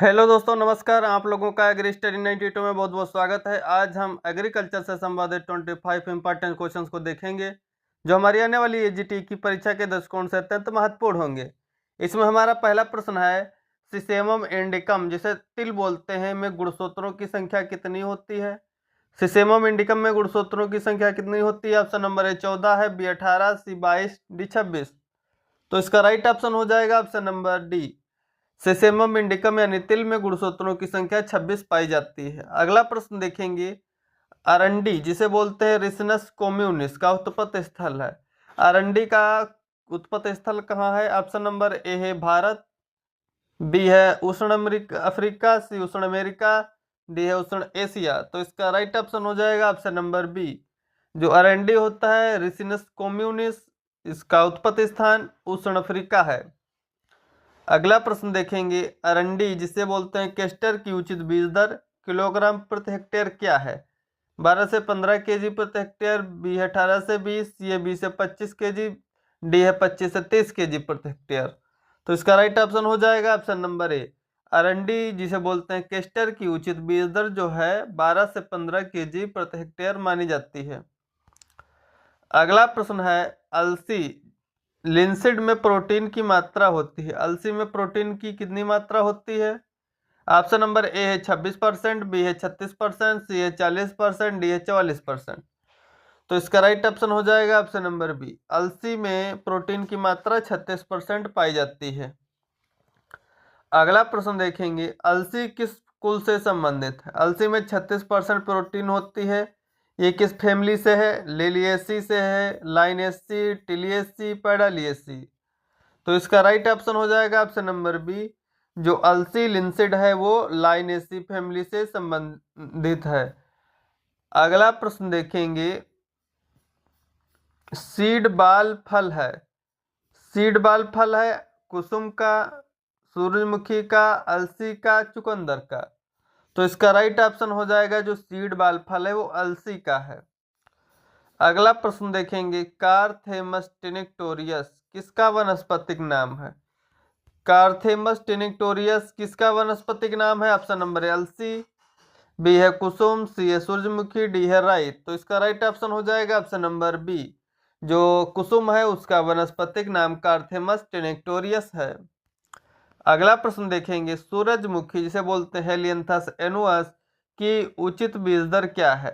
Hello दोस्तों, नमस्कार। आप लोगों का एग्री स्टडी 92 में बहुत बहुत स्वागत है। आज हम एग्रीकल्चर से संबंधित 25 इंपॉर्टेंट क्वेश्चंस को देखेंगे जो हमारी आने वाली एजीटी की परीक्षा के दृष्टिकोण से अत्यंत महत्वपूर्ण होंगे। इसमें हमारा पहला प्रश्न है, सिसेमम इंडिकम जिसे तिल बोलते हैं में गुणसूत्रों की संख्या कितनी होती है? सिसेमम इंडिकम में गुणसूत्रों की संख्या कितनी होती है? ऑप्शन नंबर ए 14 है, बी 18, सी 22, डी 26। तो इसका राइट ऑप्शन हो जाएगा ऑप्शन नंबर डी। सेसेमम इंडिकम यानी तिल में गुणसूत्रों की संख्या 26 पाई जाती है। अगला प्रश्न देखेंगे, अरंडी जिसे बोलते हैं रिसिनस कम्युनिस का उत्पत्ति स्थल है। अरंडी का उत्पत्ति स्थल कहाँ है? ऑप्शन नंबर ए है भारत, बी है उष्ण अफ्रीका, सी उष्ण अमेरिका, डी है उष्ण एशिया। तो इसका राइट ऑप्शन हो जाएगा ऑप्शन नंबर बी। जो अरंडी होता है रिसिनस कम्युनिस, इसका उत्पत्ति स्थान उष्ण अफ्रीका है। अगला प्रश्न देखेंगे, अरंडी जिसे बोलते हैं केस्टर की उचित बीज दर किलोग्राम प्रति हेक्टेयर क्या है? 12 से 15 केजी प्रति हेक्टेयर, बी है 18 से 20, सी है 20 से 25 केजी, डी है 25 से 30 केजी प्रति हेक्टेयर। तो इसका राइट ऑप्शन हो जाएगा ऑप्शन नंबर ए। अरंडी जिसे बोलते हैं केस्टर की उचित बीज दर जो है 12 से 15 केजी प्रति हेक्टेयर मानी जाती है। अगला प्रश्न है, अलसी लिंसिड में प्रोटीन की मात्रा होती है। अलसी में प्रोटीन की कितनी मात्रा होती है? ऑप्शन नंबर ए है 26%, बी है 36%, सी है 40%, डी है 44%। तो इसका राइट ऑप्शन हो जाएगा ऑप्शन नंबर बी। अलसी में प्रोटीन की मात्रा 36% पाई जाती है। अगला प्रश्न देखेंगे, अलसी किस कुल से संबंधित है? अलसी में 36% प्रोटीन होती है। ये किस फैमिली से है? लिलिएसी से है, लाइनेसी, टिलिएसी, पैडालिएसी। तो इसका राइट ऑप्शन हो जाएगा ऑप्शन नंबर बी। जो अलसी लिंसिड है वो लाइनेसी फैमिली से संबंधित है। अगला प्रश्न देखेंगे, सीड बाल फल है। सीड बाल फल है कुसुम का, सूरजमुखी का, अलसी का, चुकंदर का। तो इसका राइट ऑप्शन हो जाएगा जो सीड बाल फल है वो अलसी का है। अगला प्रश्न देखेंगे, कारथेमस टिनिक्टोरियस किसका वनस्पतिक नाम है? कारथेमस टिनिक्टोरियस किसका वनस्पतिक नाम है? ऑप्शन नंबर अलसी, बी है कुसुम, सी है सूरजमुखी, डी है राई। तो इसका राइट ऑप्शन हो जाएगा ऑप्शन नंबर बी। जो कुसुम है उसका वनस्पतिक नाम कारथेमस टिनिक्टोरियस है। अगला प्रश्न देखेंगे, सूरजमुखी जिसे बोलते हैं हेलियंथस एनुअस की उचित बीज दर क्या है?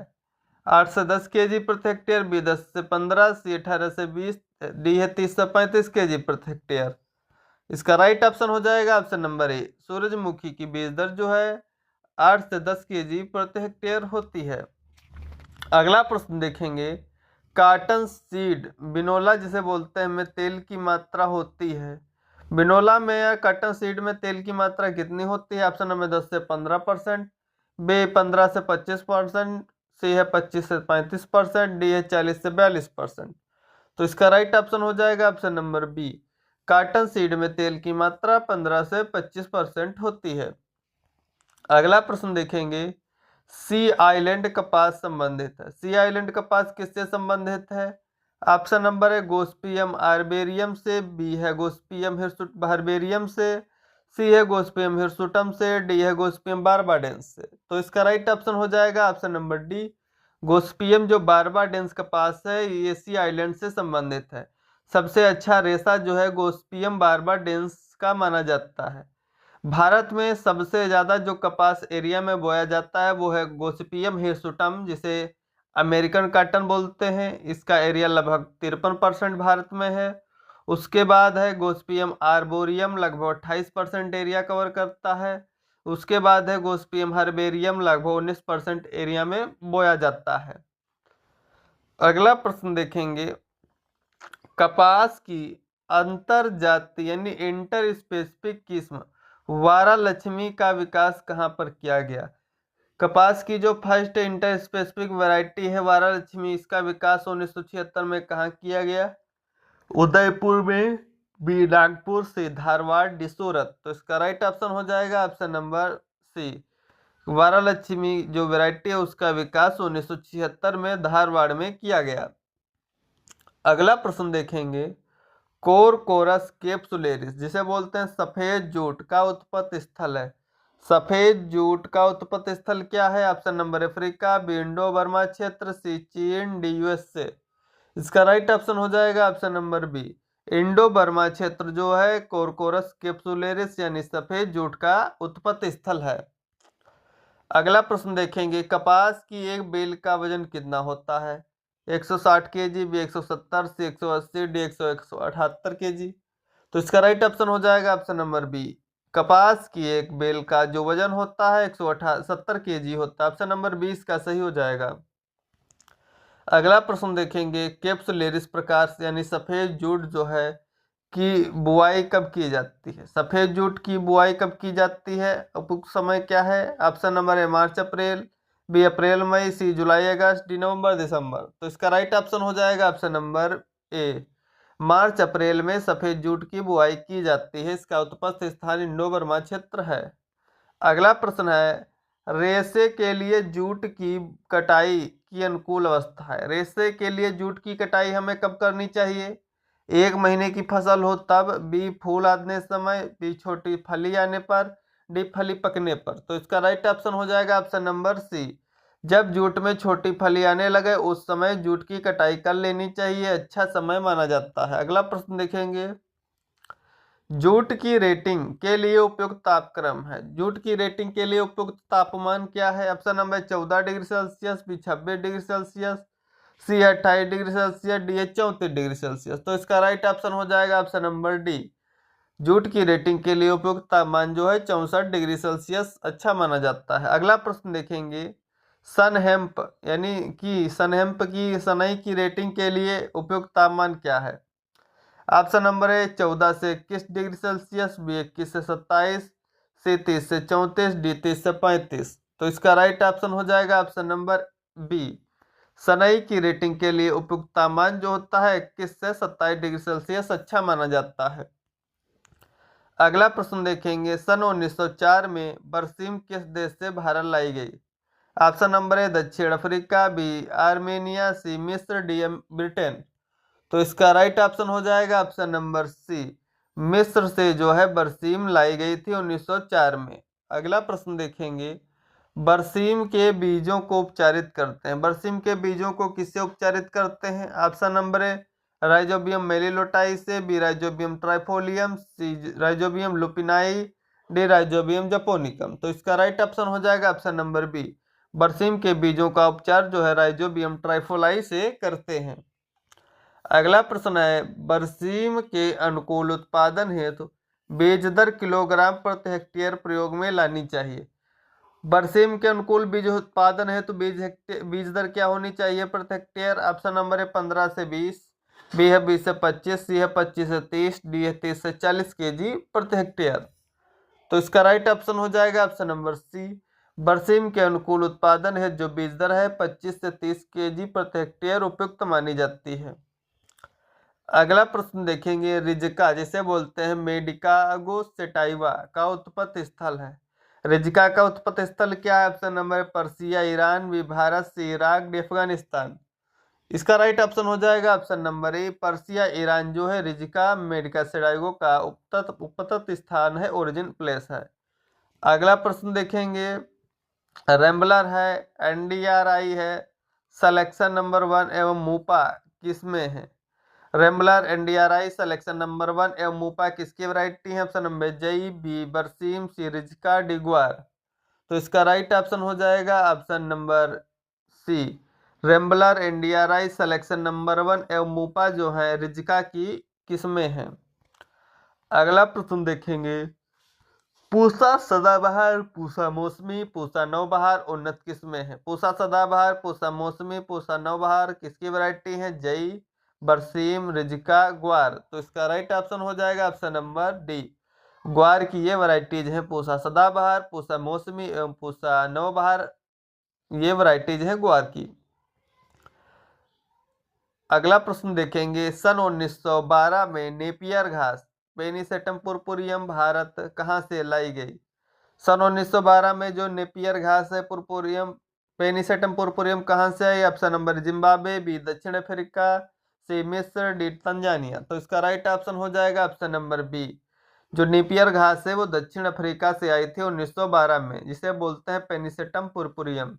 8 से 10 केजी प्रति हेक्टेयर, बी 10 से 15, सी 18 से 20, डी है 30 से 35 केजी प्रति हेक्टेयर। इसका राइट ऑप्शन हो जाएगा ऑप्शन नंबर ए। सूरजमुखी की बीज दर जो है 8 से 10 केजी प्रति हेक्टेयर होती है। अगला प्रश्न देखेंगे, कॉटन सीड बिनोला जिसे बोलते हैं में तेल की मात्रा होती है। बिनोला में या कॉटन सीड में तेल की मात्रा कितनी होती है? ऑप्शन नंबर 10 से 15%, बी 15 से 25%, सी है 25 से 35%, डी है 40 से 42%। तो इसका राइट ऑप्शन हो जाएगा option number B. Cotton seed में तेल की मात्रा 15 से 25% होती है। अगला प्रश्न देखेंगे, सी आइलैंड कपास संबंधित है। सी आइलैंड कपास किससे संबंधित है? ऑप्शन नंबर है गोस्पियम आर्बेरियम से, बी है गोस्पियम हर्बेरियम से, सी है गोस्पियम हिरसुटम से, डी है गोस्पियम बारबाडेंस से। तो इसका राइट ऑप्शन हो जाएगा ऑप्शन नंबर डी। गोस्पियम जो बारबाडेंस कपास है ये सी आइलैंड से संबंधित है। सबसे अच्छा रेशा जो है गोस्पियम बारबाडेंस का माना जाता है। भारत में सबसे ज़्यादा जो कपास एरिया में बोया जाता है वो है गोसिपियम हिरसुटम जिसे अमेरिकन कॉटन बोलते हैं। इसका एरिया लगभग 53% भारत में है। उसके बाद है गोसिपियम आर्बोरियम, लगभग 28% एरिया कवर करता है। उसके बाद है गोसिपियम हर्बेरियम, लगभग 19% एरिया में बोया जाता है। अगला प्रश्न देखेंगे, कपास की अंतर जाति यानी इंटर स्पेसिफिक किस्म वारा लक्ष्मी का विकास कहाँ पर किया गया? कपास की जो फर्स्ट इंटर स्पेसिफिक वैरायटी है वारा लक्ष्मी, इसका विकास 1976 में कहाँ किया गया? उदयपुर में, बी नागपुर, सी धारवाड़, डी सूरत। तो इसका राइट ऑप्शन हो जाएगा ऑप्शन नंबर सी। वारा लक्ष्मी जो वैरायटी है उसका विकास 1976 में धारवाड़ में किया गया। अगला प्रश्न देखेंगे, कोरकोरस कैप्सुलेरिस जिसे बोलते हैं सफेद जूट का उत्पत्ति स्थल है। सफेद जूट का उत्पत्ति स्थल क्या है? Option number Africa, B Indo Burma क्षेत्र, सी चीन, डी यूएसए। इसका राइट ऑप्शन हो जाएगा option number B, Indo Burma क्षेत्र जो है कोरकोरस कैप्सुलेरिस यानी सफेद जूट का उत्पत्ति स्थल है। अगला प्रश्न देखेंगे, कपास की एक बेल का वजन कितना होता है? 160 केजी, बी 170, सी 180, डी 178 केजी। तो इसका राइट ऑप्शन हो जाएगा ऑप्शन नंबर बी, कपास की एक बेल का जो वजन होता है 178 केजी होता है। ऑप्शन नंबर 20 का सही हो जाएगा। अगला प्रश्न देखेंगे, कैप्सुलेरिस प्रकार यानी सफेद जूट जो है की बुआई कब की जाती है? सफेद जूट की बुआई कब की जाती है? उपयुक्त समय क्या है? Option number A March April, B April मई, सी जुलाई अगस्त, डी नवंबर दिसंबर। तो इसका राइट ऑप्शन हो जाएगा ऑप्शन नंबर ए, मार्च अप्रैल में सफेद जूट की बुआई की जाती है। इसका उत्पत्ति स्थान इंडो बर्मा क्षेत्र है। अगला प्रश्न है, रेशे के लिए जूट की कटाई की अनुकूल अवस्था है। रेशे के लिए जूट की कटाई हमें कब करनी चाहिए? 1 महीने की फसल हो तब, बी फूल आने समय, बी छोटी फली आने पर, डी फली पकने पर। तो इसका राइट ऑप्शन हो जाएगा ऑप्शन नंबर सी, जब जूट में छोटी फली आने लगे उस समय जूट की कटाई कर लेनी चाहिए, अच्छा समय माना जाता है। अगला प्रश्न देखेंगे, जूट की रेटिंग के लिए उपयुक्त तापक्रम है। जूट की रेटिंग के लिए उपयुक्त तापमान क्या है? Option number 14 degree Celsius, B 26 degree Celsius, C 28 degree Celsius, D 34 degree Celsius. तो इसका राइट ऑप्शन हो जाएगा ऑप्शन नंबर डी, जूट की रेटिंग के लिए उपयुक्त तापमान जो है 64 डिग्री सेल्सियस अच्छा माना जाता है। अगला प्रश्न देखेंगे, सन हेम्प यानी कि सनहेम्प की सनई की रेटिंग के लिए उपयुक्त तापमान क्या है? ऑप्शन नंबर ए 14 से 21 डिग्री सेल्सियस, बी 21 से 27, सी 30 से 34, डी 30 से 35। तो इसका राइट ऑप्शन हो जाएगा ऑप्शन नंबर बी, सनई की रेटिंग के लिए उपयुक्त तापमान जो होता है 21 से 27 डिग्री सेल्सियस अच्छा माना जाता है। अगला प्रश्न देखेंगे, सन 1904 में बरसीम किस देश से भारत लाई गई? ऑप्शन नंबर ए दक्षिण अफ्रीका, बी आर्मेनिया, सी मिस्र, डी ब्रिटेन। तो इसका राइट ऑप्शन हो जाएगा ऑप्शन नंबर सी, मिस्र से जो है बरसीम लाई गई थी 1904 में। अगला प्रश्न देखेंगे, बरसीम के बीजों को उपचारित करते हैं। बरसीम के बीजों को किससे उपचारित करते हैं? ऑप्शन नंबर ए राइजोबियम मेलिलोटाई से, बी राइजोबियम ट्राइफोलियम, सी राइजोबियम लुपिनाई, डी राइजोबियम जपोनिकम। तो इसका राइट ऑप्शन हो जाएगा ऑप्शन नंबर बी, बरसीम के बीजों का उपचार जो है राइजोबियम ट्राइफोलाई से करते हैं। अगला प्रश्न है, बरसीम के अनुकूल उत्पादन हेतु बीज दर किलोग्राम प्रति हेक्टेयर प्रयोग में लानी चाहिए। बरसीम के अनुकूल बीज उत्पादन हेतु बीज दर क्या होनी चाहिए प्रति हेक्टेयर? ऑप्शन नंबर है 15 से 20, बी है 20 से 25, सी है 25 से 30, डी है 30 से 40 केजी प्रति हेक्टेयर। तो इसका राइट ऑप्शन हो जाएगा ऑप्शन नंबर सी, बरसीम के अनुकूल उत्पादन हेतु जो बीज दर है 25 से 30 केजी प्रति हेक्टेयर उपयुक्त मानी जाती है। अगला प्रश्न देखेंगे, रिज्का जिसे बोलते हैं मेडिकागो सेटाइवा का उत्पत्ति स्थल है। रिज्का का उत्पत्ति स्थल क्या है? Option number Persia, Iran, B Bharat, C Iraq, D Afghanistan. इसका राइट ऑप्शन हो जाएगा option number A, Persia Iran जो है रिज्का मेडिका सेटाइगो का उपतत स्थान है, ओरिजिन प्लेस है। अगला प्रश्न देखेंगे, रैम्बलर है, एनडीआरआई है, सिलेक्शन नंबर 1 एवं मूपा किसमें है? रैम्बलर, एनडीआरआई, सिलेक्शन नंबर 1 एवं मूपा किसकी वैरायटी है? ऑप्शन नंबर जई, बी बरसीम, सी रिज्का, डी ग्वार। तो इसका राइट ऑप्शन हो जाएगा option number C, Rambler, NDRI, selection number 1 एवं मूपा जो है रिज्का की किस्में हैं। अगला प्रश्न देखेंगे, पूसा सदाबहार, पूसा मौसमी, पूसा नौबहार उन्नत किस्में हैं। पूसा सदाबहार, पूसा मौसमी, पूसा नौबहार किसकी वैरायटी है? जई, बरसीम, रिज्का, ग्वार। तो इसका राइट ऑप्शन हो जाएगा ऑप्शन नंबर डी, ग्वार की ये वैरायटीज हैं पूसा सदाबहार, पूसा मौसमी एवं पूसा नौबहार, ये वैरायटीज हैं ग्वार की। अगला प्रश्न देखेंगे, सन 1912 में नेपियर घास पेनिसेटम पुरपुरियम भारत कहाँ से लाई गई? सन 1912 में जो नेपियर घास है पुरपुरियम पेनिसेटम पुरपुरियम कहाँ से आई? ऑप्शन नंबर जिम्बाब्वे, बी दक्षिण अफ्रीका, सी मिस्र, डी तंजानिया। तो इसका राइट ऑप्शन हो जाएगा ऑप्शन नंबर बी, जो नेपियर घास है वो दक्षिण अफ्रीका से आई थी 1912 में, जिसे बोलते हैं पेनिसेटम पुरपुरियम।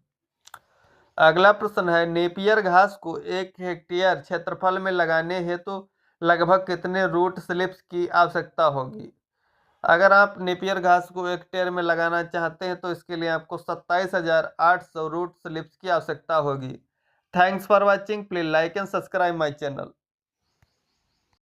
अगला प्रश्न है, नेपियर घास को 1 हेक्टेयर क्षेत्रफल में लगाने हेतु लगभग कितने रूट स्लिप्स की आवश्यकता होगी? अगर आप नेपियर घास को 1 हेक्टेयर में लगाना चाहते हैं तो इसके लिए आपको 27,800 रूट स्लिप्स की आवश्यकता होगी। Thanks for watching. Please like and subscribe my channel.